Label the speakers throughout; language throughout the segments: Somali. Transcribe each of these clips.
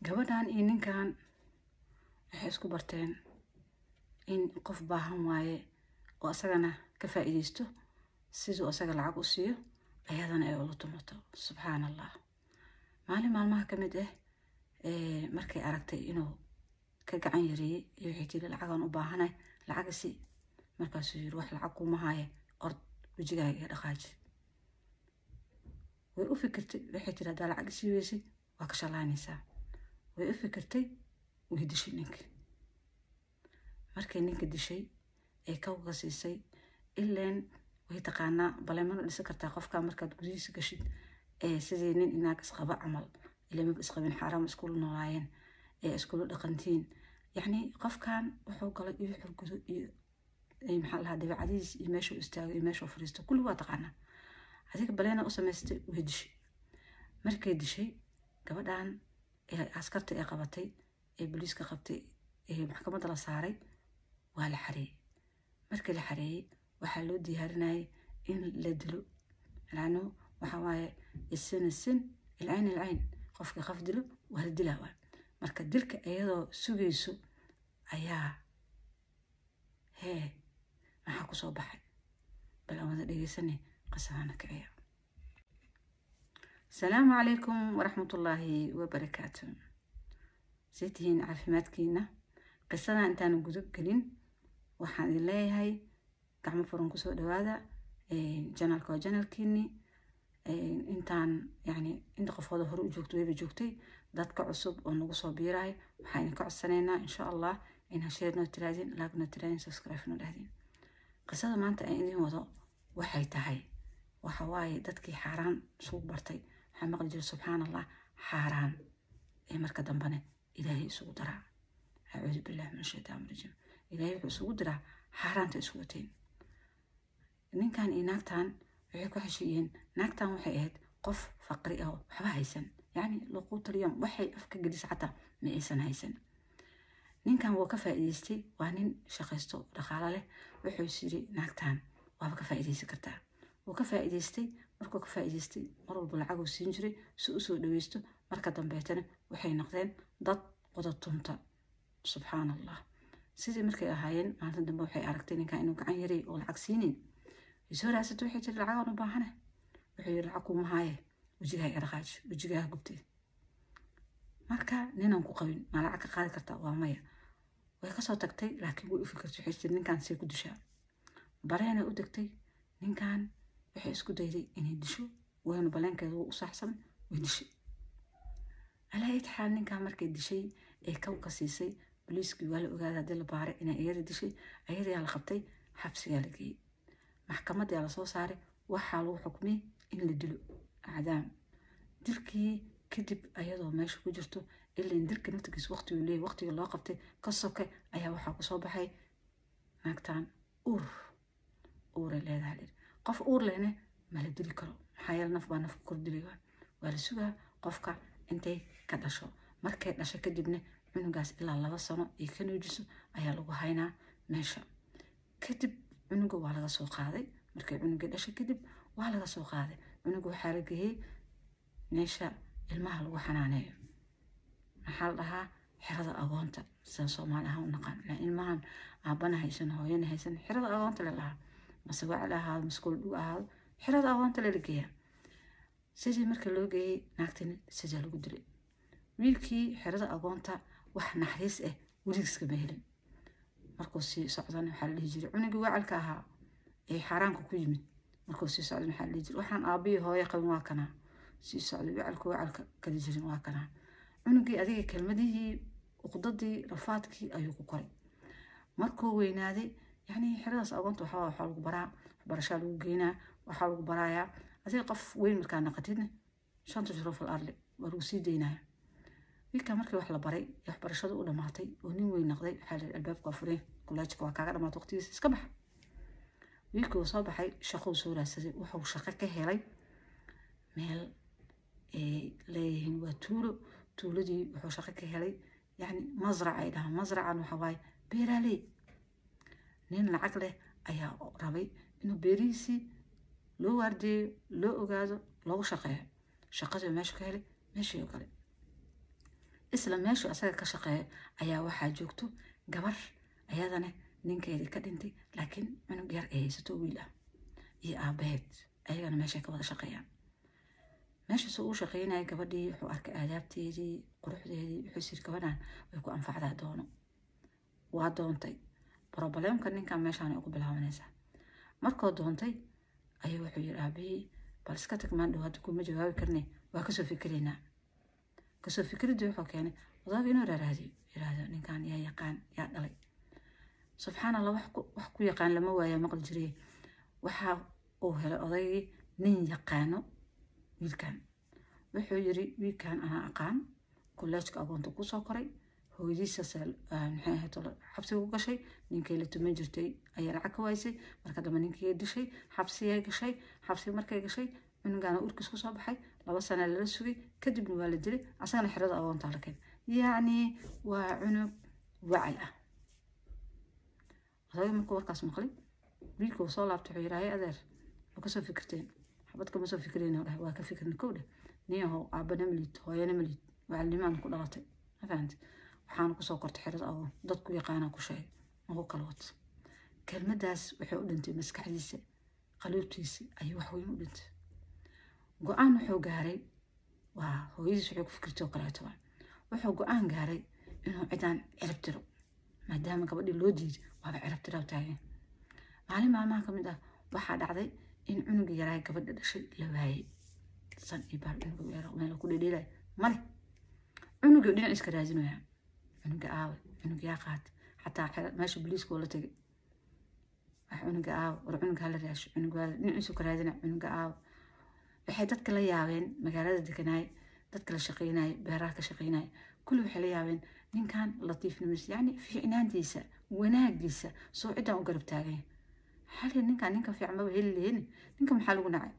Speaker 1: gabadhan iyo ninkan waxay isku barteen in qof baahan waaye oo asagana ka faa'iideysto sidoo asaga lacag u siiyo ayadana ay ula tumato. Subxaanallah. maalin maalmaha ka mid ah markay aragtay inuu ka gacan yareeyay iyo wixii tiri lacagan u baahanay lacag si markaasuu yiri wax lacag kuma haaye ord wajigaaga iga dhaqaaji. way u fikirtay waxay tiri hadaa lacag sii weysay waa ka shalaanaysaa. way u fikirtay way dishay ninkii. markay ninka dishay ee ka waqsiisay ileen way taqaanaa baleemana dhisa kartaa qofka markaad gudihiisa gashid sidii nin inaag isqaba camal ilaa ma isqabin xaraam isku noolaayeen isku dhaqantiin yani qofkan wuxuu galay iyo xurgudo iyo maxaa la dhahaa dabeecadiis iyo meeshuu istaago iyo meeshuu fariisto kulli waa taqaanaa. adiga baleena u samaystay way dishay. markay dishay gabadhan askarta ay qabatay booliiska qabtay maxkamadda la saaray waa la xareeyay. markii la xareeyay waxaa loo diyaarinayay in la dilo laano waxa waaye السن العين العين qofka qaf dilo waa la dilaa. marka dilka iyadoo sugayso ayaa maxaa ku soo baxay bal aan wada dhageysanay qisadaana kiciya. السلام عليكم ورحمة الله وبركاته. سيتهين عافيمادكينا قصة انتان قدوب قلين waxaan leeyahay gacmo furan ku soo dhawaada channelka waa channelkiini intaan yani inta qofooda hore u joogto wayba joogtay dadka cusub oo nagu soo biiray waxaan ka codsanaynaa insha Allah in share noo tiraadin like noo tiraadin subscribe noo dhahdin. qisada maanta aan idin wado waxay tahay waxa waaye dadkii xaraan soo bartay waxaan maqli jiray subxaanallah xaraan marka dambana ilaahay isugu daraa. a'uudu billahi min shaytaani rajiim. ilaahay wuxuu isugu diraa xaaraanta isku wateen. ninkan iyo naagtan waxay ku heshiiyeen naagtan waxay ahayd qof faqri ah waxba haysan yani luquutul yawm waxay afka gelis xataa ma aysan haysan. ninkan wuu ka faa'iideystay waa nin shaqaysto dhaqaale leh wuxuu yiri naagtan waaba ka faa'iideysan kartaa. wuu ka faa'iideystay markuu ka faa'iideystay mar walba lacag uu siin jiray si uu soo dhaweysto marka dambeetana waxay noqdeen dad wada tunta. subxaanallah. sidii markay ahaayeen maalinta dambe waxay aragtay ninkan inuu gacan yaray oo lacag siinin. soo raasatay waxay tiri lacag u baahanay wuxuu yiri lacag kuma haaye wajigaaga iga dhaqaaji wajigaaga gubtay. marka ninaan ku qabin ma lacag ka qaadi kartaa waa maya. way ka soo tagtay laakiin way u fikirtay waxay tiri ninkan say ku dishaa. bareena u degtay ninkan waxay isku dayday inay disho wayna baleenkeedu u saxsan way dishay. alaayid xaal ninkan markay dishay ka waqsiisay بوليسكي ولا أجاد هذا البارة إن أياد دشي أياد على خبطي حبس يالجي. محكمة على صوص عاري وحلو حكمي إن لدلو أعدام. دلكي كذب أياد وماشي وجرته اللي ندلك نفتكس وقتي وليه وقتي الله قبتي قصك أيها وحق صباحي ناكتان أور اللي هذا عليه قف أور لنا ما لدلي كرو حيال نفبا نفكر دليوان ولا سوى قفك أنتي كدشو مركي دشا كدبني cunugaas ilaa 2 sano ee ka nuujiso ayaa lagu haynaa meesha. kadib cunuga waa laga soo qaaday markay cunuga dhashay kadib waa laga soo qaaday cunuga waxa la geeyay meesha ilmaha lagu xanaaneeyo maxaa la dhahaa xirada agoonta sida Soomaaliha u naqaan ilmahan aabana haysan hooyana haysan xirada agoonta la lahaa mase waa la ahaa mas'uul u ahaa xirada agoonta la geeyay. sidii markii loo geeyay naagtan sidii lagu dilay. wiilkii xirada agoonta wax naxariis wariiska ma helin. markuu si socdaan waxa la jiray cunugii wacalka ahaa xaraanku ku yimid. markuu si socdaan waxa la jiray waxaan aabiyo hooyo qabin waa kana si socday wacalka kala jirin waa kana. cunugii adiga kelmadihii uqdadii rafaadkii ayuu ku koray. markuu weynaaday yani xiradaas agoonta waxa lagu baraa barasho lagu geynaa waxa lagu barayaa adiga qof weyn markaa naqatidna 5 jiro fal arle waa lagu sii deynaa. wiilka markii wax la baray waxbarashadu u dhamaatay oo nin weyn noqday waxa la albaabka furay kulaajka waa kaaga dhamaatay waqtigiisa iska bax. wiilku soo baxay shaqo soo raadsaday wuxuu shaqo ka helay meel leeyahin waa tuuladii wuxuu shaqo ka helay yani mazrac ay dhahaan mazracan waxa waaye beeraley. nin lacag leh ayaa rabay inuu beerihiisi loo waardiyo loo ogaado loogu shaqeeyo. shaqadii meesha ka helay meeshii oo kale isla meeshu asaga ka shaqeeyo ayaa waxaa joogto gabar ayadana ninkeedii ka dhintay laakiin cunug yar ay haysato wiil ah iyo aabaheed ayagana meeshay ka wada shaqeeyaan meeshaas uu shaqeynaya gabadhii wuxuu arkay aadaabteedii quruxdeedii wuxuu sir gabadhan way ku anfacdaa doono waa doontay problemka ninkan meeshaan ay ugu bilaabanaysaa markoo doontay ayuu wuxuu yiri aabihii bal iska tag maan dhow hadda kuma jawaabi karne waa kasoo fikiraynaa kasoo fikiridii wuxuu keenay odaga inuu raaraadiyo yiraahdo ninkan yaa yaqaan yaa dhalay subxaan allah wax ku yaqaan lama waayo maqal jiray waxa uu helay odaygii nin yaqaano wiilkan wuxuu yiri wiilkan ana aqaan kolleejka agoonta ku soo koray hooyadiisa maxay ahayd xabsiga u gashay ninkii la tuman jirtay ayaa lacag ka waysay marka dambe ninkii dishay xabsiga gashay xabsiga markay gashay cunugana urkiis ku soo baxay 2 sano la sugay kadibna waa la dilay asagana xirada agoonta la keenay yacni waa cunug wacyi ah oday markuu warkaas maqlay wiilkuu soo laabtay wuxuu yidhi adeer ma kasoo fikirteen xabad kama soo fikirayna waa ka fikirna kowdha niyahow aabana malid hooyana malid wacalnimaan ku dhalatay ma fahanti waxaana kusoo kortay xirada agoon dadku yaqaanaa ku sheegay maku kala wato kelmadaas waxay u dhintay maskaxdiisa qaluubtiisa ayuu wax weyn u dhintay go-aan wuxuu gaaray waa hooyadiis waxay ku fikirtay oo kaleeto wuxuu go-aan gaaray inuu cidaan cirib tiro maadaama gabadhii loo diiday waaba cirib tiro taagan maalin maalmaha ka mid ah waxaa dhacday in cunuga yaraa gabadha dhashay la waayay san iyo baar cunuga yaraa meel ku dhedheelay male cunuga dhinac iska raadinaya cunuga aawe cunuga yaa qaatay xataa meesha booliiska oo la tagay wax cunuga aawe war cunuga hala raasho cunuga dhinac isu ka raadinaya cunuga aawe waxay dadka la yaabeen magaalada deganaay dadka la shaqeynay beeraha ka shaqeynay kullu waxay la yaabeen ninkan latiif nimis yani fiicnaantiisa wanaagiisa soo cidaan u garab taagay xalay ninkan fiican ma heli leeyeen ninka maxaa lagu nacay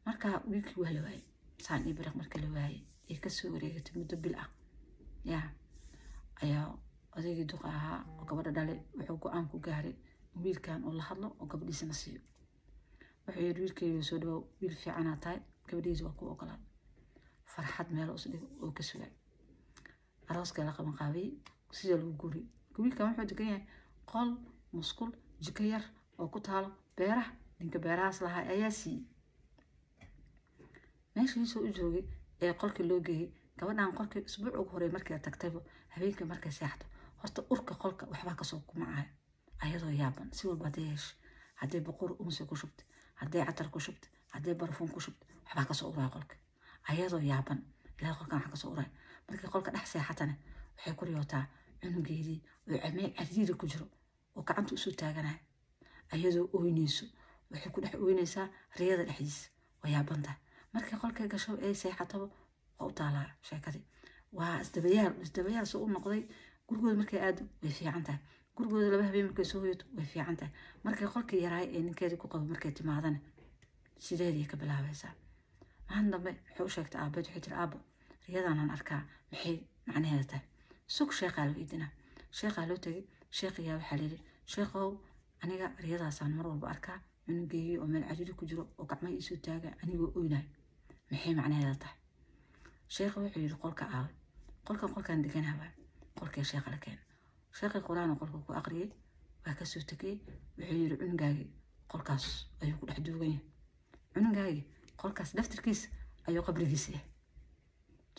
Speaker 1: marka wiilkii waa la waayay saan iyo baraq marka la waayay ee ka soo wareegatay muddo bil ah yaa ayaa odaygii duqa ahaa oo gabadha dhalay wuxuu go-aan ku gaaray wiilkan oo la hadlo oo gabadhiisana siiyo wuxuu yiri wiilkayga soo dhaw wiil fiicanaa tahay gabadhiisa waa ku ogolaa farxad meel us dhig oo ka sugay arooska la qaban qaabay sida lagu guuri wiilkan wuxuu degan yahay qol musqul jiko yar oo ku taalo beeraha ninka beerahaas lahaa ayaa siiyey meeshiisuu u joogay ee qolkii loo geeyey gabadhan qolkii isbuuc ugu horey markii ay tagtayba habeenkii markay seexdo horta urka qolka waxbaa kasoo kumacaya ayadoo yaaban si walba hadday yeeshe hadday boqor unsi ku shubtay hadday catar ku shubtay hadday barfuun ku shubtay waxbaa kasoo uraya qolka ayadoo yaaban ilaa qolkan waxa kasoo uraya markii qolka dhex seexatana waxay ku riyootaa cunugeedii oo cameel cariiri ku jiro oo gacanta usoo taaganaya ayadoo ooynayso waxay ku dhex ooynaysaa riyada dhexdiisa waa yaabantahay markii qolkay gasho ay seexataba waa u taalaa sheekadii waa isdabayaal soo u noqday gurigooda markay aado way fiican tahay gurigooda 2 habeen markay soo hoyato way fiican tahay markii qolkii yaraay ee ninkeedii ku qabo markay timaadana sideedii ka bilaabaysaa maalin dambe wuxuu u sheegtay aabeed waxay tiri aabo riyadaanan arkaa maxay macnaheeda tahay sug sheekhaa loo idinaa sheekhaa loo tegay sheekhiyaa waxaa layidhi sheekhow aniga riyadaasaan mar walba arkaa cunugeygii oo meel cariiri ku jiro oo gacmaha iisoo taaga anigoo oynaay maxay macnaheeda tahay sheekha wuxuu yidhi qolka aawe qolkan deganaa qolkee sheekha la keena sheekhi quraan qolka ku aqriyay waa ka soo tegay wuxuu yiri cunugaagi qolkaas ayuu ku dhex duugan yahay cunugaagi qolkaas daftarkiisa ayuu qabrigiisa yahay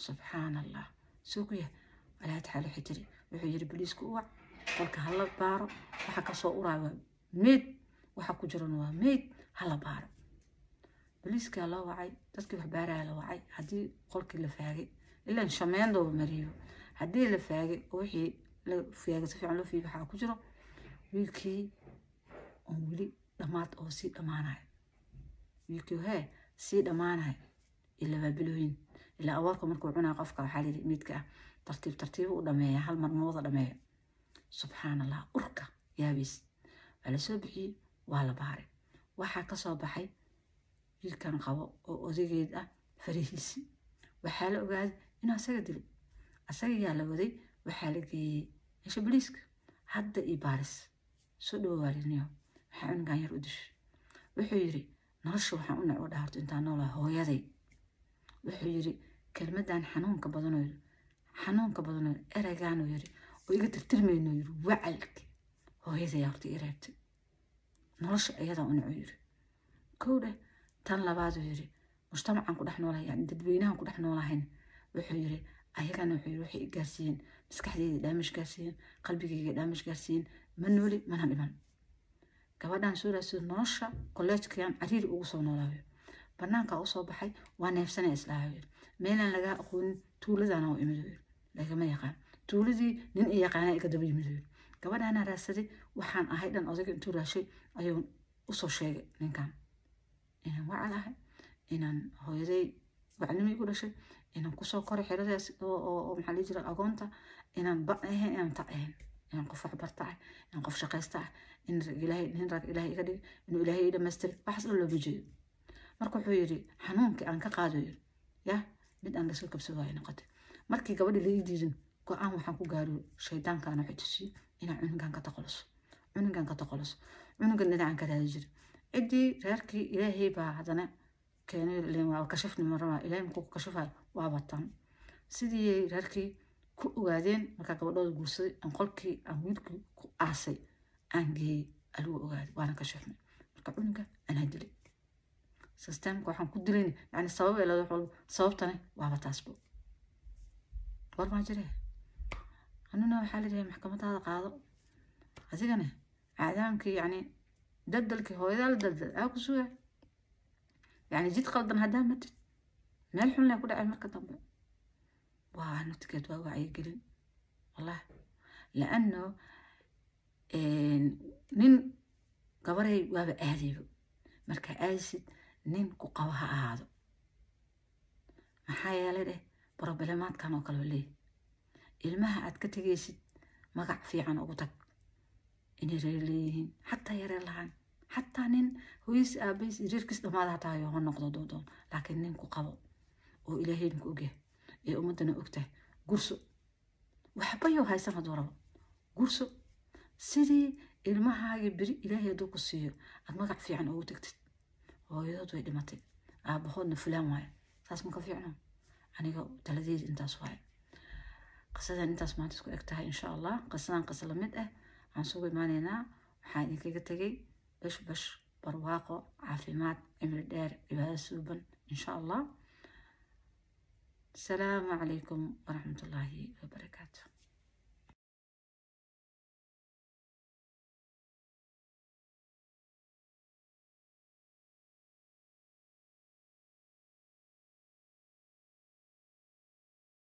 Speaker 1: subxaanallah soo ku yahay alaad xaal xitiri wuxuu yiri booliisku u wac qolka hala baaro waxa ka soo uraayo meed waxa ku jirana waa meed hala baaro booliiska la wacay dadkii wax baaraya la wacay haddii qolkii la faagay ilaa shameendooba mariyo haddii la faagay wixii la faagay si fiican loo fiiyo waxa ku jiro wiilkii oo wili dhamaad oo si dhamaanayo wiilkii si dhamaanayo ilaa bilooyin ilaa awarka markuu cunaa qofka waxa la midka tartiib u dhameeya hal mar mooda dhameeyo subxaanallah urka yaabis wala soo bixiyay waa la baaray waxa ka soo baxay wiilkan qabo oo odageed ah farihiisi waxaa la ogaaday inuu asaga dilay asaga yaa la waday waxaa la geeyey meesha booliiska hadda iyo baaris soo dhawaalinayo waxaa cunugan yar u dishay wuxuu yiri nolosha waxaan u nacwo dhaarto intaan noolaa hooyaday wuxuu yiri kelmadan xanuunka badanayo xanuunka badanoo ereygaanuu yiri oo iga tirtirmaynuu yiri wacalki hooyaday horta i reebtay nolosha ayadaa u naco yiri kowdhe tan labaaduu yiri mujtamacan ku dhex noolahay yani dadweynahan ku dhex noolahayn wuxuu yiri ayagana wuxuu yiri waxay i gaarsiiyeen maskaxdeyda daamish gaarsiiyeen qalbigayga daamish gaarsiiyeen ma nooli mana dhiman gabadhan soo raasay nolosha kolleejkan cariiri ugu soo noolaayo banaanka u soo baxay waa neefsanay islaahay meelan laga aqoon tuuladana oo imid lagama yaqaan tuuladii nin ay yaqaan iga daba yimid gabadhana raasadi waxaan ahay dhan odaga intuu raashay ayuu u soo sheegay ninkan inaan wacalahay inaan hooyaday wacnimo igu dhashay inaan ku soo koray xiradaas oo maxaa la jira agoonta inaan ba ahayn inaan ta ahayn inaan qof wax barta ah inaan qof shaqaysta ah in rag ilaahay iga dhig inuu ilaahay i dhamaystir waxaas dhan looga jeedo marka wuxuu yiri xanuunkii aan ka qaadayo ya mid aan lasoo kabsadaayo noqotay markii gabadhii la ii diidin go'aan waxaan ku gaaro shaydaankaan waxay tusiyey inaan cunugan ka taqaluso cunugan dhinacaan ka raadi jira ciddii reerkii ilaahay baa haddana keenay leen waa kashafni maraba ilaahay markuu ku kashafayo waa bataan sidii reerkii ku ogaadeen markaa gabadhooda guursaday aan qolkii aan wiilkii ku aasay aan geeyey aluu ogaaday waana kashafnay marka cunuga anaa dilay systemka waxaan ku dilayna yani sabab ee lada walba sababtana waaba taasbo war ma jire anuna waxaa leeyahay maxkamadaada qaado adigana aadaamkii yani dadalkii hooyada la daldal aa ku suga yani jid qaldan hadaa matid meel xun leh ku dhacay marka dambe waa nutkeed waa wacyi gelin wallahi laano nin gabaray waaba aadayba marka aadaysid nin ku qabo ha ahaado maxaa yeelay dheh problemaadkan oo kale leeyahay ilmaha aad ka tegaysid magac fiican ugu tag inay reer leeyihiin xataa yaree lahaan xataa nin hooyis aabays reerkiis dhamaada hataa yoo ha noqdo doodoon laakiin nin ku qabo oo ilaahay ku ogyahay ee ummadana ogtahay gurso waxba yoo haysan hadduu rabo gurso sidii ilmahaaga beri ilaahay hadduu ku siiyo aad magac fiican ugu tagtid hooyadood way dhimatay aabahoodna fulaan waaye saas ma ka fiicno aniga taladeed intaas waaye qisadan intaas maanta isku eg tahay insha allah qisadan qisa la mid ah aan sugu imaanaynaa waxaan idinkaga tegay bash barwaaqo caafimaad cimri dheer cibaado suuban insha allah السلام عليكم ورحمة الله وبركاته.